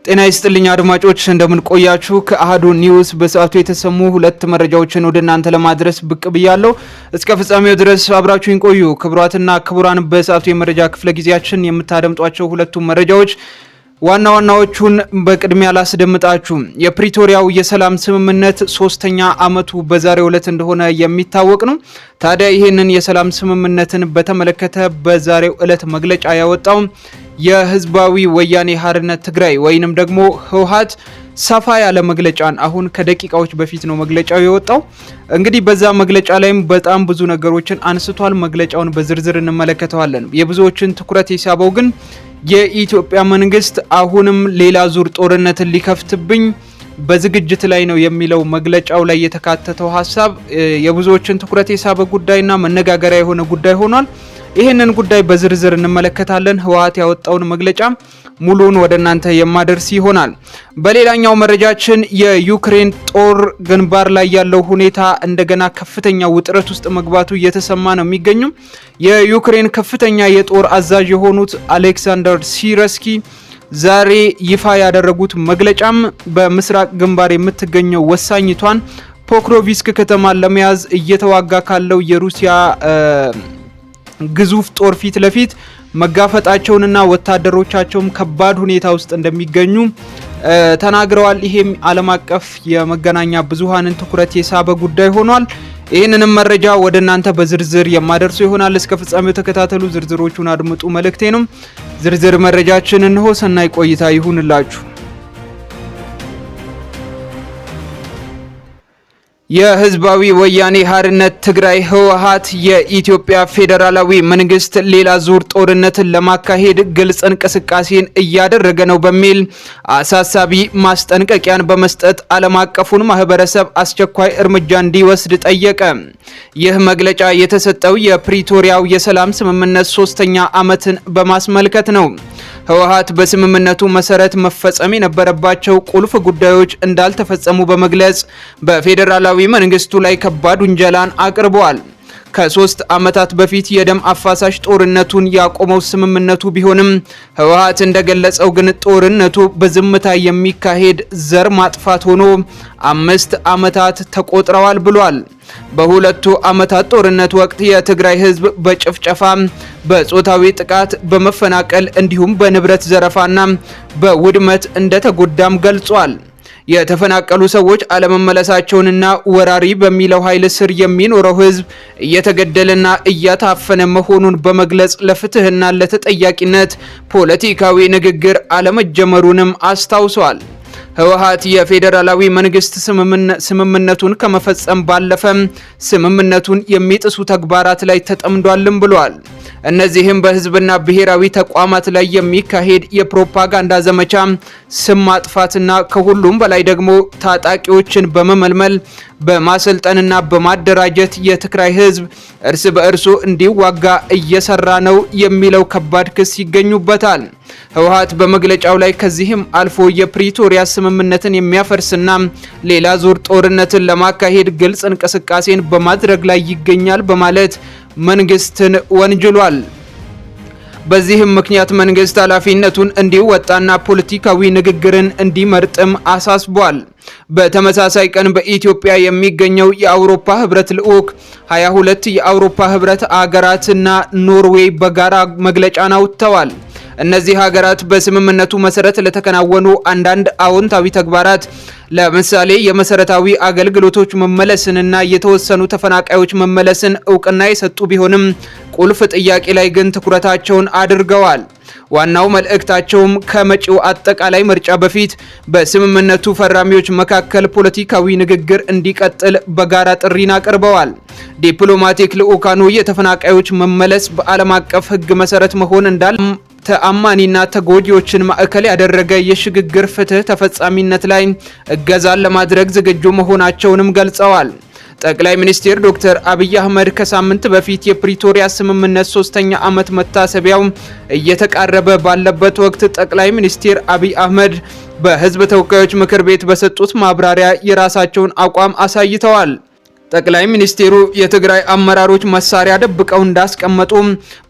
ጤና ይስጥልኝ አድማጮች እንደምን ቆያችሁ ከአሃዱ ኒውስ በሰዓቱ የተሰሙ ሁለት መረጃዎችን ወደ እናንተ ለማድረስ ብቅ ብያለሁ እስከ ፍጻሜው ድረስ አብራችሁን ቆዩ ክቡራትና ክቡራን በሰዓቱ የመረጃ ክፍለ ጊዜያችን የምታደምጧቸው ሁለቱ መረጃዎች ዋናዎቹን በቅድሚያ ላስደምጣችሁ የፕሪቶሪያው የሰላም ስምምነት 3ኛ አመቱ በዛሬው ዕለት እንደሆነ የሚታወቅ ነው ታዲያ ይሄንን የሰላም ስምምነትን በተመለከተ በዛሬው ዕለት መግለጫ ያወጣው የህዝባዊ ወያኔ ሓርነት ትግራይ ወይንም ደግሞ ህወሓት ሰፋ ያለ መግለጫን አሁን ከደቂቃዎች በፊት ነው መግለጫው የወጣው እንግዲህ በዛ መግለጫ ላይም በጣም ብዙ ነገሮችን አንስቷል መግለጫውን በዝርዝር እንመለከተዋለን የብዙዎችን ትኩረት የሳበው ግን የኢትዮጵያ መንግስት አሁንም ሌላ ዙር ጦርነትን ሊከፍትብኝ በዝግጅት ላይ ነው የሚለው መግለጫው ላይ የተካተተው ሐሳብ የብዙዎችን ትኩረት የሳበ ጉዳይና መነጋገሪያ የሆነ ጉዳይ ሆኗል ይሄንን ጉዳይ በዝርዝር እንመለከታለን ህወሓት ያወጣውን መግለጫ ሙሉውን ወደናንተ የማደርስ ይሆናል በሌላኛው መረጃችን የዩክሬን ጦር ግንባር ላይ ያለው ሁኔታ እንደገና ከፍተኛ ውጥረት ውስጥ መግባቱ እየተሰማ ነው የሚገኘው የዩክሬን ከፍተኛ የጦር አዛዥ የሆኑት አሌክሳንደር ሲርስኪ ዛሬ ይፋ ያደረጉት መግለጫም በምስራቅ ግንባር የምትገኘው ወሳኝቷን ፖክሮቪስክ ከተማን ለመያዝ እየተዋጋ ካለው የሩሲያ ግዙፍ ጦር ፊት ለፊት መጋፈጣቸውንና ወታደሮቻቸውም ከባድ ሁኔታ ውስጥ እንደሚገኙ ተናግረዋል ይሄም ዓለም አቀፍ የመገናኛ ብዙሃንን ትኩረት የሳበ ጉዳይ ሆኗል ይሄንንም መረጃ ወደናንተ በዝርዝር የማደርሱ ይሆናል እስከ ፍጻሜው ተከታተሉ ዝርዝሮቹን አድምጡ መልእክቴ ነው ዝርዝር መረጃችንን ነው ሰናይ ቆይታ ይሁንላችሁ የህዝባዊ ወያኔ ሓርነት ትግራይ ህወሓት የኢትዮጵያ ፌደራላዊ መንግስት ሌላ ዙር ጦርነትን ለማካሄድ ግልጽ እንቅስቃሴን እያደረገ ነው በሚል አሳሳቢ ማስጠንቀቂያን በመስጠት ዓለም አቀፉን ማህበረሰብ አስቸኳይ እርምጃ እንዲወስድ ጠየቀ ይህ መግለጫ የተሰጠው የፕሪቶሪያው የሰላም ስምምነት 3ኛ አመትን በማስመልከት ነው ህወሓት በስምምነቱ መሰረት መፈጸም የነበረባቸው ቁልፍ ጉዳዮች እንዳልተፈጸሙ በመግለጽ በፌደራላዊ መንግስቱ ላይ ከባድ ውንጀላን አቅርበዋል ከ3 አመታት በፊት የደም አፋሳሽ ጦርነቱን ያቆመው ስምምነቱ ቢሆንም ህወሓት እንደገለጸው ግን ጦርነቱ በዝምታ የሚካሄድ ዘር ማጥፋት ሆኖ 5 አመታት ተቆጥረዋል ብሏል በሁለቱ አመታት ጦርነት ወቅት የትግራይ ህዝብ በጭፍጨፋ በጾታዊ ጥቃት በመፈናቀል እንዲሁም በንብረት ዘረፋና በውድመት እንደተጎዳም ገልጿል የተፈናቀሉ ሰዎች አለመመለሳቸውንና ወራሪ በሚለው ኃይል ስር የሚኖረው ህዝብ እየተገደለና እያታፈነ መሆኑን በመግለጽ ለፍትህና ለተጠያቂነት ፖለቲካዊ ንግግር አለመጀመሩንም አስታውሷል ህወሓት የፌደራላዊ መንግስት ስምምነቱን ከመፈጸም ባለፈ ስምምነቱን የሚጥሱ ተግባራት ላይ ተጠምዷልም ብሏል እነዚህም በህዝብና ብሔራዊ ተቋማት ላይ የሚካሄድ የፕሮፓጋንዳ ዘመቻ ስም ማጥፋትና ከሁሉም በላይ ደግሞ ታጣቂዎችን በመመልመል በማሰልጠንና በማደራጀት የትግራይ ህዝብ እርስ በእርሱ እንዲዋጋ እየሰራ ነው የሚለው ከባድ ክስ ይገኙበታል ህወሓት በመግለጫው ላይ ከዚህም አልፎ የፕሪቶሪያ ስምምነትን የሚያፈርስና ሌላ ዙር ጦርነትን ለማካሄድ ግልጽ እንቅስቃሴን በማድረግ ላይ ይገኛል በማለት መንግስትን ወንጅሏል በዚህም ምክንያት መንግስት ኃላፊነቱን እንዲወጣና ፖለቲካዊ ንግግርን እንዲመርጥም አሳስቧል በተመሳሳይ ቀን በኢትዮጵያ የሚገኘው የአውሮፓ ህብረት ልዑክ 22 የአውሮፓ ህብረት አገራትና ኖርዌይ በጋራ መግለጫን አውጥተዋል እነዚህ ሀገራት በስምምነቱ መሰረት ለተከናወኑ አንዳንድ አዎንታዊ ተግባራት ለምሳሌ የመሰረታዊ አገልግሎቶች መመለስንና የተወሰኑ ተፈናቃዮች መመለስን እውቅና የሰጡ ቢሆንም ቁልፍ ጥያቄ ላይ ግን ትኩረታቸውን አድርገዋል ዋናው መልእክታቸውም ከመጪው አጠቃላይ ምርጫ በፊት በስምምነቱ ፈራሚዎች መካከል ፖለቲካዊ ንግግር እንዲቀጥል በጋራ ጥሪን አቅርበዋል ዲፕሎማቲክ ልዑካኑ የተፈናቃዮች መመለስ በዓለም አቀፍ ህግ መሰረት መሆን እንዳለ ተአማኒና ተጎጂዎችን ማዕከል ያደረገ የሽግግር ፍትህ ተፈጻሚነት ላይ እገዛን ለማድረግ ዝግጁ መሆናቸውንም ገልጸዋል ጠቅላይ ሚኒስትር ዶክተር አብይ አህመድ ከሳምንት በፊት የፕሪቶሪያ ስምምነት 3ኛ አመት መታሰቢያው እየተቃረበ ባለበት ወቅት ጠቅላይ ሚኒስትር አብይ አህመድ በህዝብ ተወካዮች ምክር ቤት በሰጡት ማብራሪያ የራሳቸውን አቋም አሳይተዋል ጠቅላይ ሚኒስቴሩ የትግራይ አመራሮች መሳሪያ ደብቀው እንዳስቀመጡ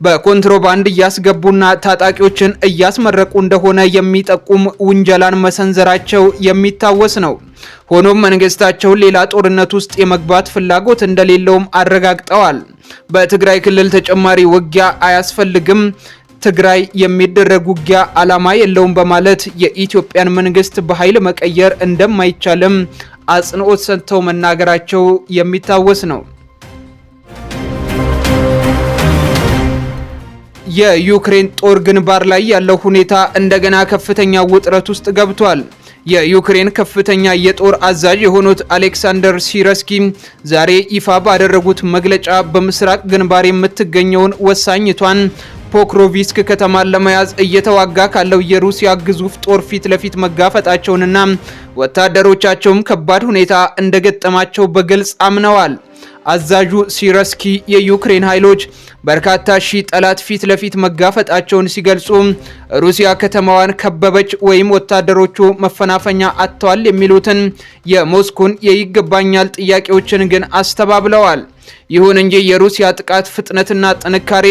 በኮንትሮባንድ እያስገቡና ታጣቂዎችን እያስመረቁ እንደሆነ የሚጠቁም ውንጀላን መሰንዘራቸው የሚታወስ ነው። ሆኖም መንግስታቸው ሌላ ጦርነት ውስጥ የመግባት ፍላጎት እንደሌለውም አረጋግጠዋል። በትግራይ ክልል ተጨማሪ ውጊያ አያስፈልግም፣ ትግራይ የሚደረግ ውጊያ ዓላማ የለውም በማለት የኢትዮጵያን መንግስት በኃይል መቀየር እንደማይቻልም አጽንኦት ሰጥተው መናገራቸው የሚታወስ ነው። የዩክሬን ጦር ግንባር ላይ ያለው ሁኔታ እንደገና ከፍተኛ ውጥረት ውስጥ ገብቷል። የዩክሬን ከፍተኛ የጦር አዛዥ የሆኑት አሌክሳንደር ሲረስኪ ዛሬ ይፋ ባደረጉት መግለጫ በምስራቅ ግንባር የምትገኘውን ወሳኝቷን ፖክሮቪስክ ከተማን ለመያዝ እየተዋጋ ካለው የሩሲያ ግዙፍ ጦር ፊት ለፊት መጋፈጣቸውንና ወታደሮቻቸውም ከባድ ሁኔታ እንደገጠማቸው በግልጽ አምነዋል። አዛዡ ሲረስኪ የዩክሬን ኃይሎች በርካታ ሺህ ጠላት ፊት ለፊት መጋፈጣቸውን ሲገልጹ ሩሲያ ከተማዋን ከበበች ወይም ወታደሮቹ መፈናፈኛ አጥተዋል የሚሉትን የሞስኮን የይገባኛል ጥያቄዎችን ግን አስተባብለዋል። ይሁን እንጂ የሩሲያ ጥቃት ፍጥነትና ጥንካሬ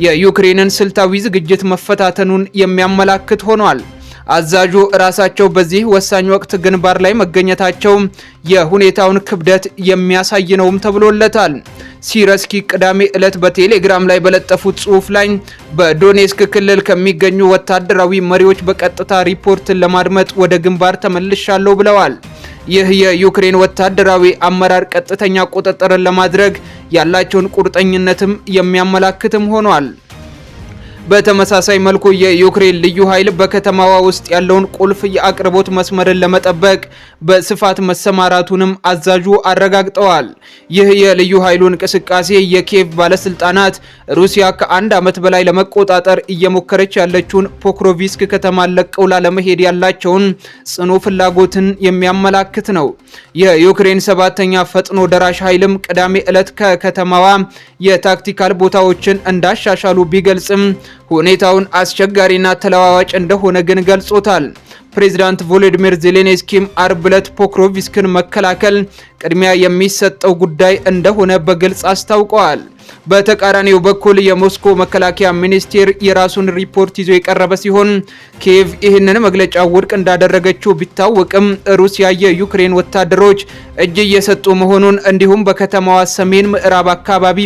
የዩክሬንን ስልታዊ ዝግጅት መፈታተኑን የሚያመላክት ሆኗል። አዛዡ ራሳቸው በዚህ ወሳኝ ወቅት ግንባር ላይ መገኘታቸው የሁኔታውን ክብደት የሚያሳይ ነውም ተብሎለታል። ሲረስኪ ቅዳሜ ዕለት በቴሌግራም ላይ በለጠፉት ጽሑፍ ላይ በዶኔስክ ክልል ከሚገኙ ወታደራዊ መሪዎች በቀጥታ ሪፖርትን ለማድመጥ ወደ ግንባር ተመልሻለሁ ብለዋል። ይህ የዩክሬን ወታደራዊ አመራር ቀጥተኛ ቁጥጥርን ለማድረግ ያላቸውን ቁርጠኝነትም የሚያመላክትም ሆኗል። በተመሳሳይ መልኩ የዩክሬን ልዩ ኃይል በከተማዋ ውስጥ ያለውን ቁልፍ የአቅርቦት መስመርን ለመጠበቅ በስፋት መሰማራቱንም አዛዡ አረጋግጠዋል። ይህ የልዩ ኃይሉ እንቅስቃሴ የኪየቭ ባለስልጣናት ሩሲያ ከአንድ ዓመት በላይ ለመቆጣጠር እየሞከረች ያለችውን ፖክሮቪስክ ከተማን ለቀው ላለመሄድ ያላቸውን ጽኑ ፍላጎትን የሚያመላክት ነው። የዩክሬን 7ኛ ፈጥኖ ደራሽ ኃይልም ቅዳሜ ዕለት ከከተማዋ የታክቲካል ቦታዎችን እንዳሻሻሉ ቢገልጽም ሁኔታውን አስቸጋሪና ተለዋዋጭ እንደሆነ ግን ገልጾታል። ፕሬዝዳንት ቮሎዲሚር ዜሌንስኪም አርብ ዕለት ፖክሮቪስክን መከላከል ቅድሚያ የሚሰጠው ጉዳይ እንደሆነ በግልጽ አስታውቀዋል። በተቃራኒው በኩል የሞስኮ መከላከያ ሚኒስቴር የራሱን ሪፖርት ይዞ የቀረበ ሲሆን ኪየቭ ይህንን መግለጫ ውድቅ እንዳደረገችው ቢታወቅም ሩሲያ የዩክሬን ወታደሮች እጅ እየሰጡ መሆኑን እንዲሁም በከተማዋ ሰሜን ምዕራብ አካባቢ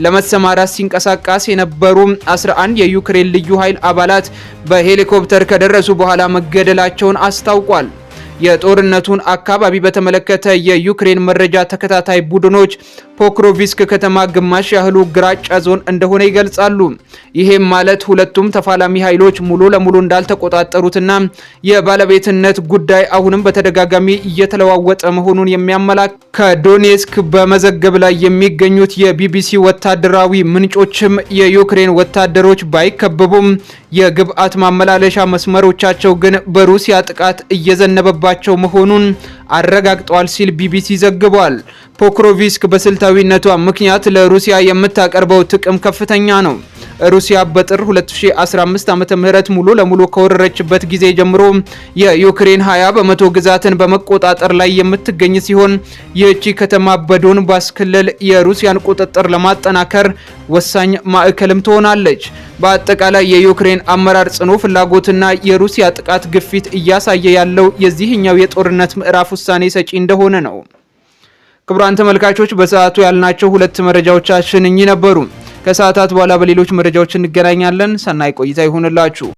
ለመሰማራት ሲንቀሳቀስ የነበሩ 11 የዩክሬን ልዩ ኃይል አባላት በሄሊኮፕተር ከደረሱ በኋላ መገደላቸውን አስታውቋል። የጦርነቱን አካባቢ በተመለከተ የዩክሬን መረጃ ተከታታይ ቡድኖች ፖክሮቪስክ ከተማ ግማሽ ያህሉ ግራጫ ዞን እንደሆነ ይገልጻሉ። ይሄም ማለት ሁለቱም ተፋላሚ ኃይሎች ሙሉ ለሙሉ እንዳልተቆጣጠሩትና የባለቤትነት ጉዳይ አሁንም በተደጋጋሚ እየተለዋወጠ መሆኑን የሚያመላክት ከዶኔስክ በመዘገብ ላይ የሚገኙት የቢቢሲ ወታደራዊ ምንጮችም የዩክሬን ወታደሮች ባይከበቡም የግብአት ማመላለሻ መስመሮቻቸው ግን በሩሲያ ጥቃት እየዘነበባቸው መሆኑን አረጋግጠዋል ሲል ቢቢሲ ዘግቧል። ፖክሮቪስክ በስልታዊነቷ ምክንያት ለሩሲያ የምታቀርበው ጥቅም ከፍተኛ ነው። ሩሲያ በጥር 2015 ዓ.ም ሙሉ ለሙሉ ከወረረችበት ጊዜ ጀምሮ የዩክሬን 20 በመቶ ግዛትን በመቆጣጠር ላይ የምትገኝ ሲሆን ይህቺ ከተማ በዶንባስ ክልል የሩሲያን ቁጥጥር ለማጠናከር ወሳኝ ማዕከልም ትሆናለች። በአጠቃላይ የዩክሬን አመራር ጽኑ ፍላጎትና የሩሲያ ጥቃት ግፊት እያሳየ ያለው የዚህኛው የጦርነት ምዕራፍ ውሳኔ ሰጪ እንደሆነ ነው። ክቡራን ተመልካቾች በሰዓቱ ያልናቸው ሁለት መረጃዎቻችን እኚህ ነበሩ። ከሰዓታት በኋላ በሌሎች መረጃዎች እንገናኛለን። ሰናይ ቆይታ ይሁንላችሁ።